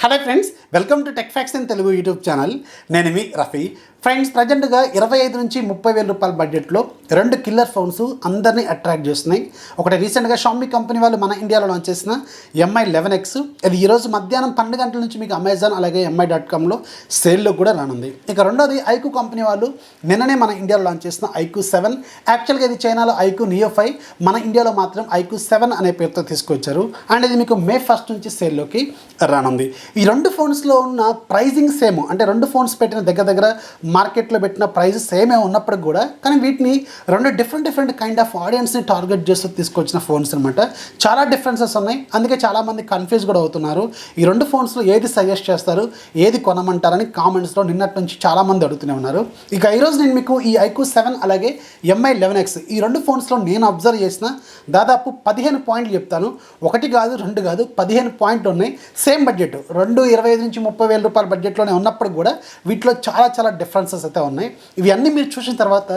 Hello friends, welcome to TechFox in Telugu YouTube channel. నేను మీ Rafi. Friends, ప్రజెంట్గా 25 నుంచి 30,000 రూపాయల బడ్జెట్లో రెండు కిల్లర్ ఫోన్స్ అందరినీ అట్రాక్ట్ చేస్తున్నాయి. ఒకటి రీసెంట్గా షామీ కంపెనీ వాళ్ళు మన ఇండియాలో లాంచ్ చేసిన MI 11X. ఇది ఈరోజు మధ్యాహ్నం 12 గంటల నుంచి మీకు అమెజాన్ అలాగే mi.comలో సేల్లో కూడా రానుంది. ఇక రెండోది IQOO కంపెనీ వాళ్ళు నిన్ననే మన ఇండియాలో లాంచ్ చేసిన IQOO 7. యాక్చువల్గా ఇది చైనాలో IQOO Neo 5, మన ఇండియాలో మాత్రం IQOO 7 అనే పేరుతో తీసుకొచ్చారు. అండ్ ఇది మీకు May 1 నుంచి సేల్లోకి రానుంది. ఈ రెండు ఫోన్స్లో ఉన్న ప్రైజింగ్ సేమ్, అంటే రెండు ఫోన్స్ పెట్టిన దగ్గర మార్కెట్లో పెట్టిన ప్రైస్ సేమే ఉన్నప్పటికి కూడా కానీ వీటిని రెండు డిఫరెంట్ కైండ్ ఆఫ్ ఆడియన్స్ని టార్గెట్ చేస్తూ తీసుకొచ్చిన ఫోన్స్ అనమాట. చాలా డిఫరెన్సెస్ ఉన్నాయి, అందుకే చాలామంది కన్ఫ్యూజ్ కూడా అవుతున్నారు. ఈ రెండు ఫోన్స్లో ఏది సజెస్ట్ చేస్తారు, ఏది కొనమంటారని కామెంట్స్లో నిన్నటి నుంచి చాలామంది అడుగుతూనే ఉన్నారు. ఇక ఈరోజు నేను మీకు ఈ IQOO 7 అలాగే MI 11X ఈ రెండు ఫోన్స్లో నేను అబ్జర్వ్ చేసిన దాదాపు 15 పాయింట్లు చెప్తాను. ఒకటి కాదు, రెండు కాదు, 15 పాయింట్లు ఉన్నాయి. సేమ్ బడ్జెట్, రెండు 25 నుంచి 30,000 రూపాయల బడ్జెట్లోనే ఉన్నప్పుడు కూడా వీటిలో చాలా డిఫరెన్సెస్ అయితే ఉన్నాయి. ఇవి అన్నీ మీరు చూసిన తర్వాత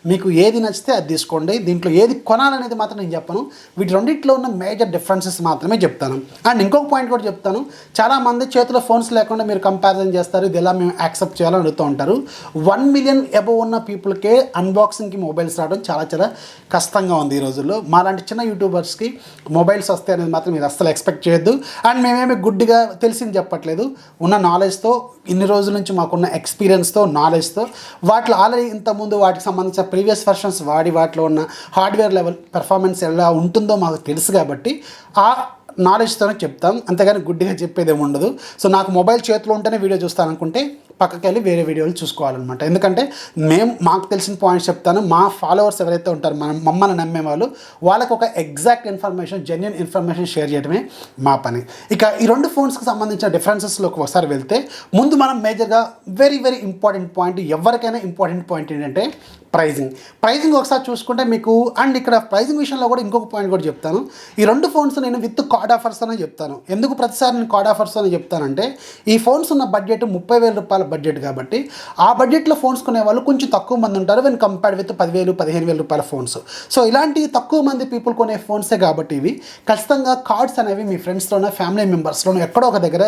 మీకు ఏది నచ్చితే అది తీసుకోండి. దీంట్లో ఏది కొనాలనేది మాత్రం నేను చెప్పను. వీటి రెండింటిలో ఉన్న మేజర్ డిఫరెన్సెస్ మాత్రమే చెప్తాను. అండ్ ఇంకొక పాయింట్ కూడా చెప్తాను. చాలామంది చేతిలో ఫోన్స్ లేకుండా మీరు కంపారిజన్ చేస్తారు, ఇది ఎలా మేము యాక్సెప్ట్ చేయాలని అడుగుతూ ఉంటారు. 1 మిలియన్ అబవ్ ఉన్న పీపుల్కే అన్బాక్సింగ్కి మొబైల్స్ రావడం చాలా కష్టంగా ఉంది ఈ రోజుల్లో. మాలాంటి చిన్న యూట్యూబర్స్కి మొబైల్స్ వస్తాయి అనేది మాత్రం మీరు అస్సలు ఎక్స్పెక్ట్ చేయొద్దు. అండ్ మేమేమి గుడ్డిగా తెలిసింది చెప్పట్లేదు. ఉన్న నాలెడ్జ్తో, ఇన్ని రోజుల నుంచి మాకున్న ఎక్స్పీరియన్స్తో, నాలెడ్జ్తో, వాటిలో ఆల్రెడీ ఇంతకుముందు వాటికి సంబంధించిన ప్రీవియస్ వర్షన్స్ వాడి వాటిలో ఉన్న హార్డ్వేర్ లెవెల్ పెర్ఫార్మెన్స్ ఎలా ఉంటుందో మాకు తెలుసు కాబట్టి ఆ నాలెడ్జ్తోనే చెప్తాం, అంతేగాని గుడ్డిగా చెప్పేది ఏమి ఉండదు. సో నాకు మొబైల్ చేతిలో ఉంటేనే వీడియో చూస్తాను అనుకుంటే పక్కకి వెళ్ళి వేరే వీడియోలు చూసుకోవాలన్నమాట. ఎందుకంటే మాకు తెలిసిన పాయింట్స్ చెప్తాను. మా ఫాలోవర్స్ ఎవరైతే ఉంటారో మమ్మల్ని నమ్మే వాళ్ళు, వాళ్ళకు ఒక exact information, genuine information share చేయడమే మా పని. ఇక ఈ రెండు ఫోన్స్కి సంబంధించిన డిఫరెన్సెస్లోకి ఒకసారి వెళ్తే ముందు మనం మేజర్గా వెరీ ఇంపార్టెంట్ పాయింట్, ఎవరికైనా ఇంపార్టెంట్ పాయింట్ ఏంటంటే ప్రైజింగ్ ఒకసారి చూసుకుంటే మీకు. అండ్ ఇక్కడ ప్రైజింగ్ విషయంలో కూడా ఇంకొక పాయింట్ కూడా చెప్తాను. ఈ రెండు ఫోన్స్ నేను విత్ కార్డ్ ఆఫర్స్ అనే చెప్తాను. ఎందుకు ప్రతిసారి నేను కార్డ్ ఆఫర్స్ అని చెప్తానంటే, ఈ ఫోన్స్ ఉన్న బడ్జెట్ 30,000 రూపాయల బడ్జెట్ కాబట్టి ఆ బడ్జెట్లో ఫోన్స్ కొనే వాళ్ళు కొంచెం తక్కువ మంది ఉంటారు వెన్ కంపేర్డ్ విత్ 10,000, 15,000 రూపాయల ఫోన్స్. సో ఇలాంటి తక్కువ మంది పీపుల్ కొనే ఫోన్సే కాబట్టి ఇవి ఖచ్చితంగా కార్డ్స్ అనేవి మీ ఫ్రెండ్స్లోనే, ఫ్యామిలీ మెంబర్స్లోనే ఎక్కడో ఒక దగ్గర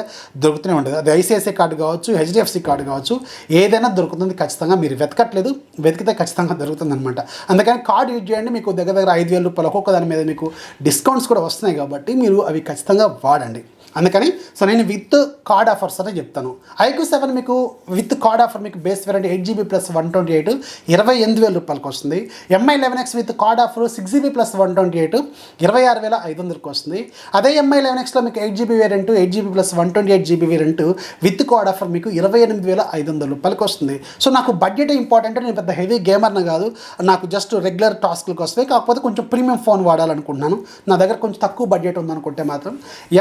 దొరుకుతూనే ఉంటుంది. అది ICICI కార్డు కావచ్చు, HDFC కార్డు కావచ్చు, ఏదైనా దొరుకుతుంది. ఖచ్చితంగా మీరు వెతకట్లేదు, వెతికితే ఖచ్చితంగా దొరుకుతుంది అనమాట. అందుకని కార్డ్ యూజ్ చేయండి. మీకు దగ్గర 5,000 రూపాయలు ఒక్కొక్క దాని మీద మీకు డిస్కౌంట్స్ కూడా వస్తున్నాయి కాబట్టి మీరు అవి ఖచ్చితంగా వాడండి. అందుకని సో నేను విత్ కార్డ్ ఆఫర్స్ అనే చెప్తాను. IQOO 7 మీకు విత్ కార్డ్ ఆఫర్ మీకు బేస్ వేరియంట్ 8GB + 128 28,000 రూపాయలకి వస్తుంది. MI 11X with card offer 6GB + 128 26,500కి వస్తుంది. అదే MI 11Xలో మీకు 8GB variant, 8GB + 128GB variant with card offer మీకు 28,500 రూపాయలకి వస్తుంది. సో నాకు బడ్జెట్ ఇంపార్టెంట్. నేను పెద్ద హెవీ గేమర్ని కాదు, నాకు జస్ట్ రెగ్యులర్ టాస్క్లకు వస్తాయి. కాకపోతే కొంచెం ప్రీమియం ఫోన్ వాడాలనుకుంటున్నాను, నా దగ్గర కొంచెం తక్కువ బడ్జెట్ ఉందనుకుంటే మాత్రం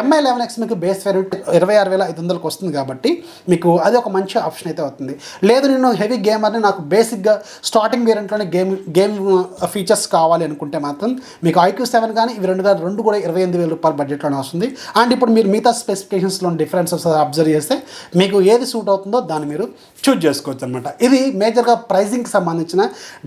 MI 11X మీకు బేస్ వేరియంట్ 26,500కి వస్తుంది కాబట్టి మీకు అది ఒక మంచి ఆప్షన్ అయితే అవుతుంది. లేదు నేను హెవీ గేమర్ని, నాకు బేసిక్గా స్టార్టింగ్ వేరియంట్లోనే గేమ్ ఫీచర్స్ కావాలి అనుకుంటే మాత్రం మీకు IQOO 7 కానీ ఇవి రెండు కూడా 28,000 రూపాయల బడ్జెట్లోనే వస్తుంది. అండ్ ఇప్పుడు మీరు మిగతా స్పెసిఫికేషన్స్లో డిఫరెన్సెస్ అబ్జర్వ్ చేస్తే మీకు ఏది సూట్ అవుతుందో దాన్ని మీరు చూజ్ చేసుకోవచ్చు అనమాట. ఇది మేజర్గా ప్రైజింగ్కి సంబంధించిన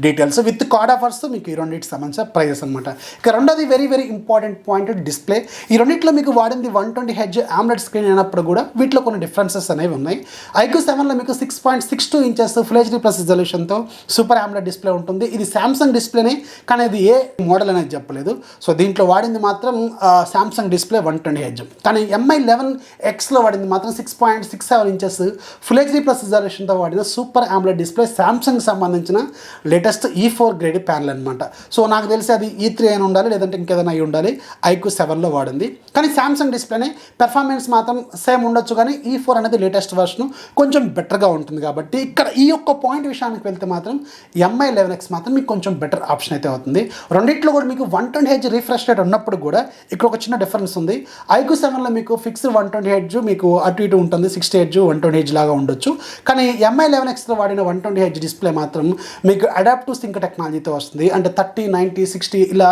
డీటెయిల్స్. విత్ కార్డ్ ఆఫర్స్ మీకు ఈ రెండింటికి సంబంధించిన ప్రైజెస్ అనమాట. ఇక రెండోది వెరీ ఇంపార్టెంట్ పాయింట్, డిస్ప్లే. ఈ రెండింటిలో మీకు వాడింది 120Hz AMOLED స్క్రీన్ అయినప్పుడు కూడా వీటిలో కొన్ని డిఫరెన్సెస్ అనేవి ఉన్నాయి. IQOO 7లో మీకు 6.62 ఇంచెస్ ఫుల్ HD+ రిజల్యూషన్తో సూపర్ AMOLED డిస్ప్లే ఉంటుంది. ఇది సామ్సంగ్ డిస్ప్లేనే, కానీ ఇది ఏ మోడల్ అనేది చెప్పలేదు. సో దీంట్లో వాడింది మాత్రం సామ్సంగ్ డిస్ప్లే 120Hz. కానీ MI 11Xలో వాడింది మాత్రం 6.67 ఇంచెస్ ఫుల్ HD+ రిజల్యూషన్తో వాడిన సూపర్ AMOLED డిస్ప్లే, సామ్సంగ్ సంబంధించిన లేటెస్ట్ E4 గ్రేడ్ ప్యానల్ అనమాట. సో నాకు తెలిసి అది E3 అయినా ఉండాలి, లేదంటే ఇంకేదైనా అయి ఉండాలి. IQOO 7లో వాడింది, కానీ సామ్సంగ్ డిస్ప్లేనే. పెర్ఫార్మెన్స్ మాత్రం సేమ్ ఉండొచ్చు, కానీ E4 అనేది లేటెస్ట్ వర్షన్, కొంచెం బెటర్గా ఉంటుంది. కాబట్టి ఇక్కడ ఈ యొక్క పాయింట్ విషయానికి వెళ్తే మాత్రం MI 11X మాత్రం మీకు కొంచెం బెటర్ ఆప్షన్ అయితే అవుతుంది. రెండింటిలో కూడా మీకు 120Hz రిఫ్రెష్ రేట్ ఉన్నప్పుడు కూడా ఇక్కడ ఒక చిన్న డిఫరెన్స్ ఉంది. IQOO 7లో మీకు ఫిక్స్డ్ 120Hz మీకు అటు ఇటు ఉంటుంది, 60Hz 120Hz లాగా ఉండొచ్చు. కానీ MI 11Xలో వాడిన 120Hz డిస్ప్లే మాత్రం మీకు అడాప్టివ్ సింక్ టెక్నాలజీతో వస్తుంది. అంటే 30, 90, 60 ఇలా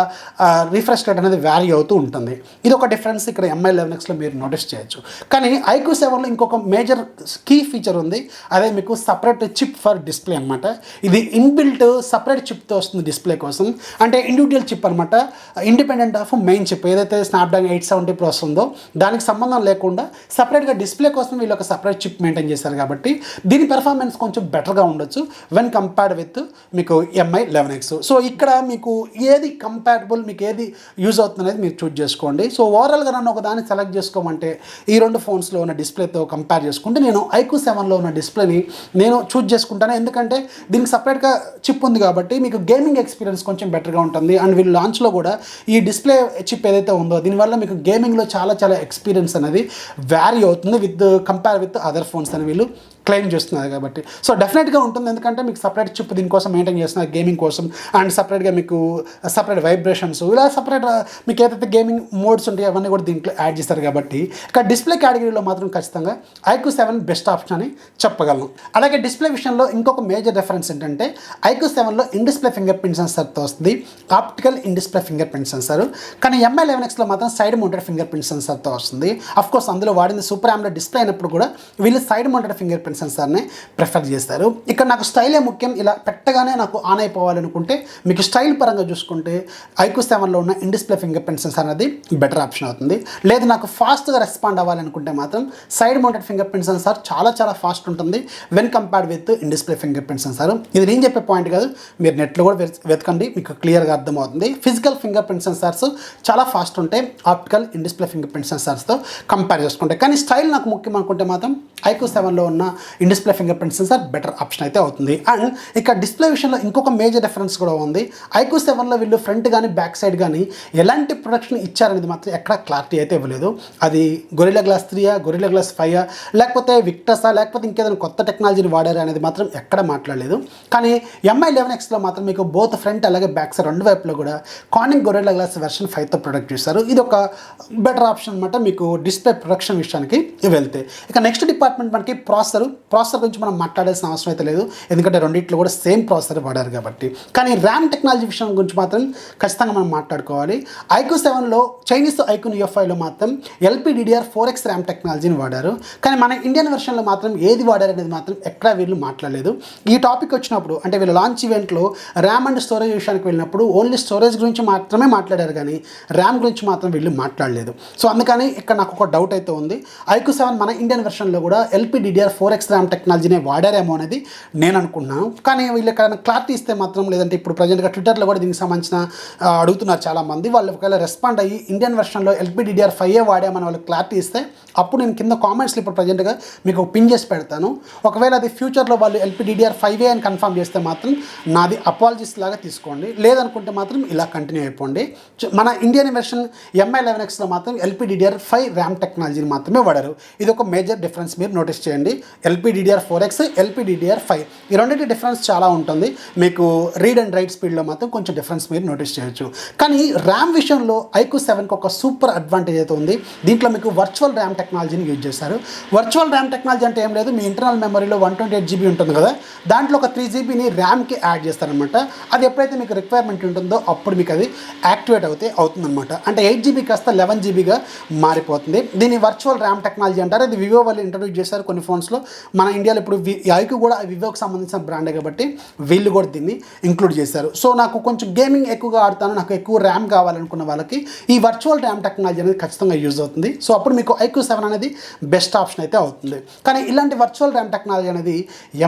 రిఫ్రెష్ రేట్ అనేది వ్యారీ అవుతూ ఉంటుంది. ఇది ఒక డిఫరెన్స్ ఇక్కడ MI 11Xలో మీరు మీరు నోటీస్ చేయొచ్చు. కానీ IQOO 7లో ఇంకొక మేజర్ కీ ఫీచర్ ఉంది, అదే మీకు సపరేట్ చిప్ ఫర్ డిస్ప్లే అనమాట. ఇది ఇన్బిల్ట్ సపరేట్ చిప్తో వస్తుంది డిస్ప్లే కోసం, అంటే ఇండివిజువల్ చిప్ అనమాట, ఇండిపెండెంట్ ఆఫ్ మెయిన్ చిప్. ఏదైతే స్నాప్డ్రాగన్ 870 Pro వస్తుందో దానికి సంబంధం లేకుండా సపరేట్గా డిస్ప్లే కోసం వీళ్ళు ఒక సపరేట్ చిప్ మెయింటైన్ చేశారు కాబట్టి దీని పెర్ఫార్మెన్స్ కొంచెం బెటర్గా ఉండొచ్చు వెన్ కంపేర్డ్ విత్ మీకు MI 11X. సో ఇక్కడ మీకు ఏది కంపాటబుల్, మీకు ఏది యూజ్ అవుతుంది అనేది మీరు చూజ్ చేసుకోండి. సో ఓవరాల్గా నన్ను ఒక దాన్ని సెలెక్ట్ చేసుకోమంటే ఈ రెండు ఫోన్స్లో ఉన్న డిస్ప్లేతో కంపేర్ చేసుకుంటే నేను IQOO 7లో ఉన్న డిస్ప్లేని నేను చూజ్ చేసుకుంటాను. ఎందుకంటే దీనికి సపరేట్గా చిప్ ఉంది కాబట్టి మీకు గేమింగ్ ఎక్స్పీరియన్స్ కొంచెం బెటర్గా ఉంటుంది. అండ్ వీళ్ళు లాంచ్లో కూడా ఈ డిస్ప్లే చిప్ ఏదైతే ఉందో దీనివల్ల మీకు గేమింగ్లో చాలా ఎక్స్పీరియన్స్ అనేది వ్యారీ అవుతుంది కంపేర్ విత్ అదర్ ఫోన్స్ అని వీళ్ళు క్లెయిమ్ చేస్తున్నారు కాబట్టి. సో డెఫినెట్గా ఉంటుంది, ఎందుకంటే మీకు సపరేట్ చిప్ దీనికోసం మెయింటైన్ చేస్తున్నారు గేమింగ్ కోసం, అండ్ సపరేట్గా మీకు సపరేట్ వైబ్రేషన్స్ ఇలా సపరేట్ మీకు ఏదైతే గేమింగ్ మోడ్స్ ఉంటాయో అవన్నీ కూడా దీంట్లో యాడ్ చేస్తారు కాబట్టి ఇక్కడ డిస్ప్లే కేటగిరీలో మాత్రం ఖచ్చితంగా IQOO 7 బెస్ట్ ఆప్షన్ అని చెప్పగలను. అలాగే డిస్ప్లే విషయంలో ఇంకొక మేజర్ డిఫరెన్స్ ఏంటంటే IQOO 7లో ఇన్ డిస్ప్లే ఫింగర్ ప్రింట్ సెన్సర్తో వస్తుంది, optical in display finger print sensor. కానీ MI 11Xలో మాత్రం సైడ్ మౌంటెడ్ ఫింగర్ ప్రింట్ సెన్సర్తో వస్తుంది. అఫ్కోర్స్ అందులో వాడింది సూపర్ AMOLED డిస్ప్లే అయినప్పుడు కూడా వీళ్ళు సైడ్ మౌంటెడ్ ఫింగర్ ప్రింట్ సెన్సార్ని ప్రిఫర్ చేస్తారు. ఇక్కడ నాకు స్టైలే ముఖ్యం, ఇలా పెట్టగానే నాకు ఆన్ అయిపోవాలనుకుంటే మీకు స్టైల్ పరంగా చూసుకుంటే IQOO 7లో ఉన్న in display finger print censor అనేది బెటర్ ఆప్షన్ అవుతుంది. లేదు నాకు ఫాస్ట్గా రెస్పాండ్ అవ్వాలనుకుంటే మాత్రం side mounted finger print censor చాలా ఫాస్ట్ ఉంటుంది when compared with in display finger print censor. ఇది నేను చెప్పే పాయింట్ కాదు, మీరు నెట్లో కూడా వెతకండి, మీకు క్లియర్గా అర్థమవుతుంది. ఫిజికల్ ఫింగర్ ప్రింట్ సెన్సార్స్ చాలా ఫాస్ట్ ఉంటాయి optical in display finger print సెన్సార్స్తో కంపేర్ చేసుకుంటే. కానీ స్టైల్ నాకు ముఖ్యం అనుకుంటే మాత్రం IQOO 7లో ఉన్న in display finger print censor better option అయితే అవుతుంది. అండ్ ఇక్కడ డిస్ప్లే విషయంలో ఇంకొక మేజర్ డిఫరెన్స్ కూడా ఉంది. IQOO 7లో వీళ్ళు ఫ్రంట్ కానీ బ్యాక్ సైడ్ కానీ ఎలాంటి ప్రొడక్షన్ ఇచ్చారనేది మాత్రం ఎక్కడ క్లారిటీ అయితే ఇవ్వలేదు. అది గొరిల్లా గ్లాస్ 3 గొరిల్లా గ్లాస్ 5 లేకపోతే విక్టసా లేకపోతే ఇంకేదైనా కొత్త టెక్నాలజీని వాడారా అనేది మాత్రం ఎక్కడ మాట్లాడలేదు. కానీ MI 11Xలో మాత్రం మీకు బోత్ ఫ్రంట్ అలాగే బ్యాక్ సైడ్ రెండు వైపులో కూడా కార్నింగ్ గొరిల్లా గ్లాస్ వెర్షన్ 5తో ప్రొడక్ట్ చేశారు. ఇది ఒక బెటర్ ఆప్షన్ అనమాట మీకు డిస్ప్లే ప్రొడక్షన్ విషయానికి వెళ్తే. ఇక నెక్స్ట్ డిపార్ట్మెంట్ మనకి ప్రాసెసర్ గురించి మనం మాట్లాడాల్సిన అవసరం అయితే లేదు, ఎందుకంటే రెండింటిలో కూడా సేమ్ ప్రాసెసర్ వాడారు కాబట్టి. కానీ ర్యామ్ టెక్నాలజీ విషయం గురించి మాత్రం ఖచ్చితంగా మనం మాట్లాడుకోవాలి. IQOO 7లో చైనీస్ IQOO Neo 5లో మాత్రం LPDDR4X ర్యామ్ టెక్నాలజీని వాడారు. కానీ మన ఇండియన్ వెర్షన్లో మాత్రం ఏది వాడారు అనేది మాత్రం ఎక్కడ వీళ్ళు మాట్లాడలేదు. ఈ టాపిక్ వచ్చినప్పుడు అంటే వీళ్ళ లాంచ్ ఈవెంట్లో ర్యామ్ అండ్ స్టోరేజ్ విషయానికి వెళ్ళినప్పుడు ఓన్లీ స్టోరేజ్ గురించి మాత్రమే మాట్లాడారు, కానీ ర్యామ్ గురించి మాత్రం వీళ్ళు మాట్లాడలేదు. సో అందుకని ఇక్కడ నాకు ఒక డౌట్ అయితే ఉంది, IQOO 7 మన ఇండియన్ వెర్షన్లో కూడా LPDDR4X ర్యామ్ టెక్నాలజీనే వాడారేమో అనేది నేను అనుకున్నాను. కానీ వీళ్ళు ఎక్కడైనా క్లారిటీ ఇస్తే మాత్రం, లేదంటే ఇప్పుడు ప్రజెంట్గా ట్విట్టర్లో కూడా దీనికి సంబంధించిన అడుగుతున్నారు చాలామంది, వాళ్ళు ఒకవేళ రెస్పాండ్ అయ్యి ఇండియన్ వెర్షన్లో LPDDR5 వాడామని వాళ్ళు క్లారిటీ ఇస్తే అప్పుడు నేను కింద కామెంట్స్లో ఇప్పుడు ప్రజెంట్గా మీకు పిన్ చేసి పెడతాను. ఒకవేళ అది ఫ్యూచర్లో వాళ్ళు LPDDR5 అని కన్ఫర్మ్ చేస్తే మాత్రం నాది అపాలజీస్ లాగా తీసుకోండి, లేదనుకుంటే మాత్రం ఇలా కంటిన్యూ అయిపోండి. మన ఇండియన్ వెర్షన్ MI 11Xలో మాత్రం LPDDR5 ర్యామ్ టెక్నాలజీని మాత్రమే వాడారు. ఇది ఒక మేజర్ డిఫరెన్స్ మీరు నోటీస్ చేయండి. LPDDR4X LPDDR5 ఈ రెండింటి డిఫరెన్స్ చాలా ఉంటుంది. మీకు రీడ్ అండ్ రైట్ స్పీడ్లో మాత్రం కొంచెం డిఫరెన్స్ మీరు నోటీస్ చేయొచ్చు. కానీ ర్యామ్ విషయంలో IQOO 7కి ఒక సూపర్ అడ్వాంటేజ్ అయితే ఉంది. దీంట్లో మీకు వర్చువల్ ర్యామ్ టెక్నాలజీని యూజ్ చేశారు. వర్చువల్ ర్యామ్ టెక్నాలజీ అంటే ఏం లేదు, మీ ఇంటర్నల్ మెమరీలో 128 GB ఉంటుంది కదా, దాంట్లో ఒక 3 GBని ర్యామ్కి యాడ్ చేస్తారనమాట. అది ఎప్పుడైతే మీకు రిక్వైర్మెంట్ ఉంటుందో అప్పుడు మీకు అది యాక్టివేట్ అవుతుందన్నమాట. అంటే 8 GB కాస్త 11 GBగా మారిపోతుంది. దీన్ని వర్చువల్ ర్యామ్ టెక్నాలజీ అంటారు. అది వివో వాళ్ళు ఇంట్రడ్యూస్ చేశారు కొన్ని ఫోన్స్లో. మన ఇండియాలో ఇప్పుడు IQOO కూడా వివోకి సంబంధించిన బ్రాండే కాబట్టి వీళ్ళు కూడా దీన్ని ఇంక్లూడ్ చేశారు. సో నాకు కొంచెం గేమింగ్ ఎక్కువగా ఆడతాను, నాకు ఎక్కువ ర్యామ్ కావాలనుకున్న వాళ్ళకి ఈ వర్చువల్ ర్యామ్ టెక్నాలజీ అనేది ఖచ్చితంగా యూజ్ అవుతుంది. సో అప్పుడు మీకు IQOO 7 అనేది బెస్ట్ ఆప్షన్ అయితే అవుతుంది. కానీ ఇలాంటి వర్చువల్ ర్యామ్ టెక్నాలజీ అనేది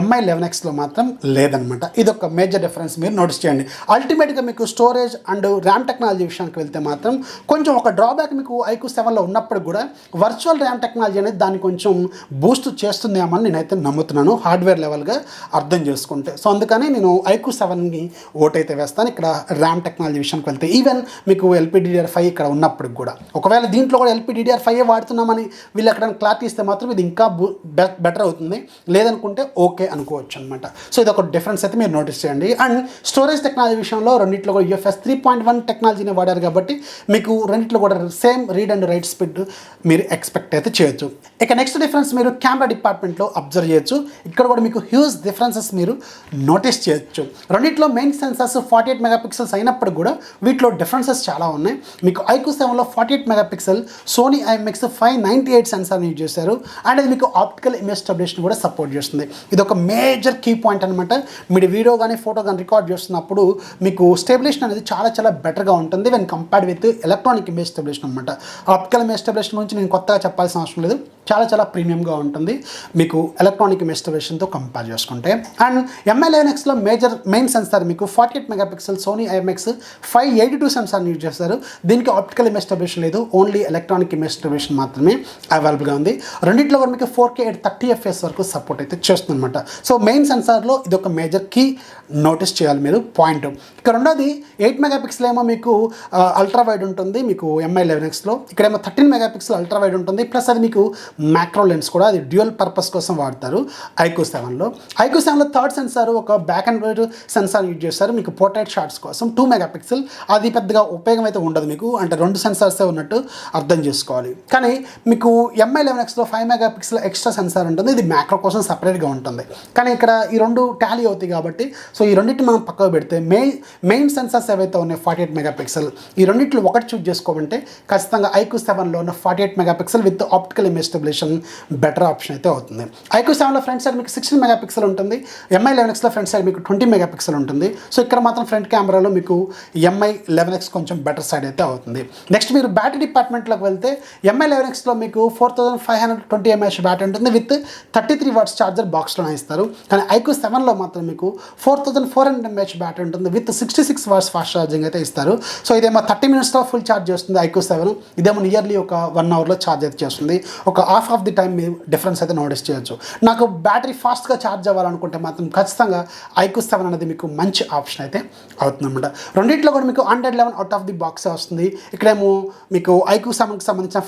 MI 11Xలో మాత్రం లేదనమాట. ఇది ఒక మేజర్ డిఫరెన్స్ మీరు నోటీస్ చేయండి. అల్టిమేట్గా మీకు స్టోరేజ్ అండ్ ర్యామ్ టెక్నాలజీ విషయానికి వెళ్తే మాత్రం కొంచెం ఒక డ్రాబ్యాక్ మీకు IQOO 7లో ఉన్నప్పుడు కూడా వర్చువల్ ర్యామ్ టెక్నాలజీ అనేది దాన్ని కొంచెం బూస్ట్ చేస్తుందేమని నేనైతే నమ్ముతున్నాను, హార్డ్వేర్ లెవెల్గా అర్థం చేసుకుంటే. సో అందుకని నేను IQOO 7కి ఓటైతే వేస్తాను ఇక్కడ ర్యామ్ టెక్నాలజీ విషయానికి వెళ్తే. ఈవెన్ మీకు LPDDR5 ఇక్కడ ఉన్నప్పుడు కూడా ఒకవేళ దీంట్లో కూడా LPDDR5 వాడుతున్నామని వీళ్ళు ఎక్కడైనా క్లారిటీ ఇస్తే మాత్రం ఇది ఇంకా బెటర్ అవుతుంది, లేదనుకుంటే ఓకే అనుకోవచ్చు అనమాట. సో ఇది ఒక డిఫరెన్స్ అయితే మీరు నోటీస్ చేయండి. అండ్ స్టోరేజ్ టెక్నాలజీ విషయంలో రెండింటిలో కూడా UFS 3.1 టెక్నాలజీని వాడారు కాబట్టి మీకు రెండింటిలో కూడా same read and right speed మీరు ఎక్స్పెక్ట్ అయితే చేయొచ్చు. ఇక నెక్స్ట్ డిఫరెన్స్ మీరు కెమెరా డిపార్ట్మెంట్లో అబ్జర్వ్ చేయొచ్చు. ఇక్కడ కూడా మీకు హ్యూజ్ డిఫరెన్సెస్ మీరు నోటీస్ చేయొచ్చు. రెండిట్లో మెయిన్ సెన్సార్స్ 48 మెగాపిక్సెల్స్ అయినప్పటికీ కూడా వీటిలో డిఫరెన్సెస్ చాలా ఉన్నాయి. మీకు IQOO 7లో 48 మెగాపిక్సెల్ సోనీ IMX 598 సెన్సార్ని యూజ్ చేశారు. అండ్ అది మీకు ఆప్టికల్ ఇమేజ్ స్టెబిలైజేషన్ కూడా సపోర్ట్ చేస్తుంది. ఇది ఒక మేజర్ కీ పాయింట్ అనమాట. మీరు వీడియో కానీ ఫోటో కానీ రికార్డ్ చేస్తున్నప్పుడు మీకు స్టెబిలైజేషన్ అనేది చాలా బెటర్గా ఉంటుంది when compared with electronic image stabilisation అనమాట. ఆప్టికల్ ఇమేజ్ స్టెబిలైజేషన్ గురించి నేను కొత్తగా చెప్పాల్సిన అవసరం లేదు. చాలా ప్రీమియంగా ఉంటుంది మీకు ఎలక్ట్రానిక్ ఇమేజ్ స్టెబిలైజేషన్తో కంపేర్ చేసుకుంటే. అండ్ MI11Xలో మెయిన్ సెన్సార్ మీకు 48 మెగాపిక్సెల్ సోనీ IMX 582 సెన్సార్ని యూజ్ చేస్తారు. దీనికి ఆప్టికల్ ఇమేజ్ స్టెబిలైజేషన్ లేదు, ఓన్లీ ఎలక్ట్రానిక్ ఇమేజ్ స్టెబిలైజేషన్ మాత్రమే అవైలబుల్గా ఉంది. రెండింటిలో కూడా మీకు 4K 30 FPS వరకు సపోర్ట్ అయితే చేస్తుంది అనమాట. సో మెయిన్ సెన్సార్లో ఇది ఒక మేజర్ కీ నోటీస్ చేయాలి మీరు పాయింట్. ఇక్కడ రెండోది 8 మెగాపిక్సెల్ ఏమో మీకు అల్ట్రా వైడ్ ఉంటుంది మీకు MI11Xలో. ఇక్కడేమో 13 మెగాపిక్సెల్ అల్ట్రా వైడ్ ఉంటుంది, ప్లస్ అది మీకు మ్యాక్రో లెన్స్ కూడా, అది డ్యూయల్ పర్పస్ కోసం వాడతారు IQOO 7లో. IQOO 7లో థర్డ్ సెన్సార్ ఒక back and wide censor use చేస్తారు మీకు పోర్ట్రైట్ షాట్స్ కోసం 2 మెగాపిక్సెల్. అది పెద్దగా ఉపయోగం అయితే ఉండదు మీకు, అంటే 2 సెన్సార్సే ఉన్నట్టు అర్థం చేసుకోవాలి. కానీ మీకు MI11Xలో 5 మెగాపిక్సెల్ ఎక్స్ట్రా సెన్సార్ ఉంటుంది, ఇది మ్యాక్రో కోసం సపరేట్గా ఉంటుంది. కానీ ఇక్కడ ఈ రెండు టాలీ అవుతాయి కాబట్టి సో ఈ రెండింటిని మనం పక్కకు పెడితే మెయిన్ సెన్సార్స్ ఏవైతే ఉన్నాయి 48 మెగాపిక్సెల్, ఈ రెండింటిలో ఒకటి చూజ్ చేసుకోమంటే ఖచ్చితంగా IQOO 7లో ఉన్న 48 megapixel with optical image stabilisation better option అయితే అవుతుంది. IQOO 7లో ఫ్రంట్ సైడ్ మీకు 16 మెగాపిక్సెల్ ఉంటుంది, MI11Xలో ఫ్రంట్ సైడ్ మీకు 20 మెగాపిక్సెల్ ఉంటుంది. సో ఇక్కడ మాత్రం ఫ్రంట్ కెమెరాలో మీకు MI11X కొంచెం బెటర్ సైడ్ అయితే అవుతుంది. నెక్స్ట్ మీరు బ్యాటరీ డిపార్ట్మెంట్లోకి వెళ్తే MI11Xలో మీకు 4520 mAh బ్యాటరీ ఉంటుంది విత్ 33 వాట్స్ ఛార్జర్ బాక్స్లోనే ఇస్తారు. కానీ IQOO 7లో మాత్రం మీకు 4400 mAh బ్యాటరీ ఉంటుంది విత్ 66 వాట్స్ ఫాస్ట్ ఛార్జింగ్ అయితే ఇస్తారు. సో ఇదేమో 30 మినిట్స్లో ఫుల్ ఛార్జ్ చేస్తుంది IQOO 7, ఇదేమో నియర్లీ ఒక 1 అవర్లో ఛార్జ్ అయితే చేస్తుంది. ఒక హాఫ్ ఆఫ్ ది టైం మీరు డిఫరెన్స్ అయితే నోటీస్ చేయొచ్చు. నాకు బ్యాటరీ ఫాస్ట్గా ఛార్జ్ అవ్వాలనుకుంటే మాత్రం ఖచ్చితంగా IQOO 7 అనేది మీకు మంచి ఆప్షన్ అయితే అవుతుంది అనమాట. రెండింటిలో కూడా మీకు 111 అవుట్ ఆఫ్ ది బాక్స్ వస్తుంది. ఇక్కడేమో మీకు IQOO 7కి సంబంధించిన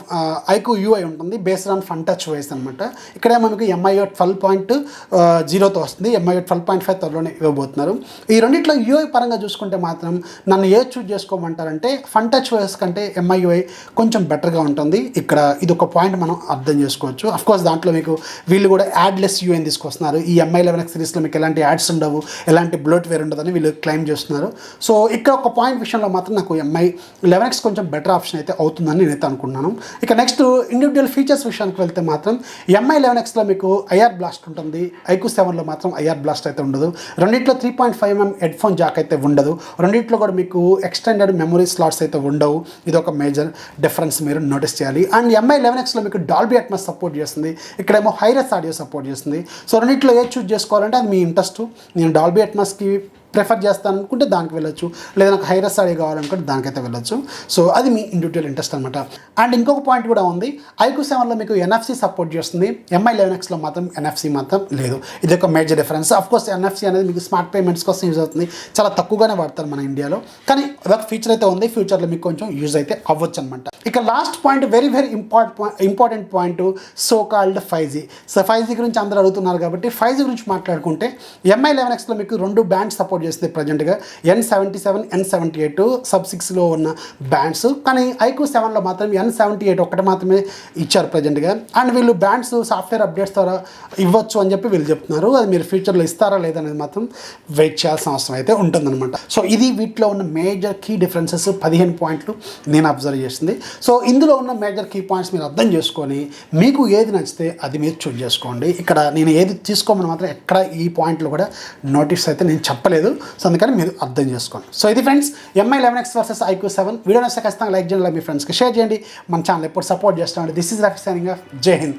IQOO UI ఉంటుంది based on fun touch voice అనమాట. ఇక్కడేమో మీకు MIO 12.0తో వస్తుంది, MIO 12.5 త్వరలోనే ఇవ్వబోతున్నారు. ఈ రెండింటిలో UI పరంగా చూసుకుంటే మాత్రం నన్ను ఏ చూజ్ చేసుకోమంటారంటే ఫన్ టచ్ వాయిస్ కంటే MIUI కొంచెం బెటర్గా ఉంటుంది. ఇక్కడ ఇది ఒక పాయింట్ మనం అర్థం చేసుకోవచ్చు. అఫ్కోర్స్ దాంట్లో మీకు వీళ్ళు కూడా యాడ్లెస్ UI తీసుకొస్తున్నారు. ఈ MI11X సిరీస్లో మీకు ఎలాంటి యాడ్స్ ఉండవు, ఎలాంటి బ్లోట్వేర్ ఉండదని వీళ్ళు క్లెయిమ్ చేస్తున్నారు. సో ఇక్కడ ఒక పాయింట్ విషయంలో మాత్రం నాకు MI11X కొంచెం బెటర్ ఆప్షన్ అయితే అవుతుందని నేనైతే అనుకున్నాను. ఇక నెక్స్ట్ ఇండివిజువల్ ఫీచర్స్ విషయానికి వెళ్తే మాత్రం MI11Xలో మీకు IR బ్లాస్ట్ ఉంటుంది, IQOO 7లో మాత్రం IR బ్లాస్ట్ అయితే ఉండదు. రెండింటిలో 3.5mm హెడ్ఫోన్ జాక్ అయితే ఉండదు. రెండింటిలో కూడా మీకు ఎక్స్టెండెడ్ మెమరీ స్లాట్స్ అయితే ఉండవు. ఇది ఒక మేజర్ డిఫరెన్స్ మీరు నోటీస్ చేయాలి. అండ్ MI11Xలో మీకు డాల్బీ అట్మాస్ సపోర్ట్ చేస్తుంది, ఇక్కడేమో హైరెస్ ఆడియో సపోర్ట్ చేస్తుంది. సో రెండింటిలో ఏది చూజ్ చేసుకోవాలంటే అది మీ ఇంట్రెస్ట్. నేను డాల్బీ అట్మాస్కి ప్రిఫర్ చేస్తాను అనుకుంటే దానికి వెళ్ళొచ్చు, లేదా నాకు హైరెస్ ఆడియో కావాలనుకుంటే దానికైతే వెళ్ళొచ్చు. సో అది మీ ఇండివిజువల్ ఇంట్రెస్ట్ అనమాట. అండ్ ఇంకొక పాయింట్ కూడా ఉంది, IQOO 7లో మీకు NFC సపోర్ట్ చేస్తుంది, MI11Xలో మాత్రం NFC మాత్రం లేదు. ఇది ఒక మేజర్ డిఫరెన్స్. అఫ్కోర్స్ NFC అనేది మీకు స్మార్ట్ పేమెంట్స్ కోసం యూజ్ అవుతుంది, చాలా తక్కువగానే వాడతారు మన ఇండియాలో. కానీ అదొక ఫీచర్ అయితే ఉంది, ఫ్యూచర్లో మీకు కొంచెం యూజ్ అయితే అవ్వచ్చు అనమాట. ఇక last point very important point, so called 5G. So 5G గురించి అందరూ అడుగుతున్నారు కాబట్టి 5G గురించి మాట్లాడుకుంటే MI11Xలో మీకు 2 బ్యాండ్స్ సపోర్ట్ చేస్తుంది ప్రజెంట్గా, N77 N78 sub-6లో ఉన్న బ్యాండ్స్. కానీ IQOO 7లో మాత్రం N78 ఒకటి మాత్రమే ఇచ్చారు ప్రజెంట్గా. అండ్ వీళ్ళు బ్యాండ్స్ సాఫ్ట్వేర్ అప్డేట్స్ ద్వారా ఇవ్వచ్చు అని చెప్పి వీళ్ళు చెప్తున్నారు. అది మీరు ఫ్యూచర్లో ఇస్తారా లేదనేది మాత్రం వెయిట్ చేయాల్సిన అవసరం అయితే ఉంటుందన్నమాట. సో ఇది వీటిలో ఉన్న మేజర్ కీ డిఫరెన్సెస్ 15 పాయింట్లు నేను అబ్జర్వ్ చేసింది. సో ఇందులో ఉన్న మేజర్ కీ పాయింట్స్ మీరు అర్థం చేసుకొని మీకు ఏది నచ్చితే అది మీరు చూజ్ చేసుకోండి. ఇక్కడ నేను ఏది తీసుకోమని మాత్రం ఎక్కడ ఈ పాయింట్లో కూడా నోటీస్ అయితే నేను చెప్పలేదు. సో అందుకని మీరు అర్థం చేసుకోండి. సో ఇది friends MI11X versus IQOO 7. Video నచ్చితే ఖచ్చితంగా లైక్ చేయండి, మీ ఫ్రెండ్స్కి షేర్ చేయండి. మన ఛానల్ ఎప్పుడు సపోర్ట్ చేస్తామండి. This is Rafi signing off. జై హింద్.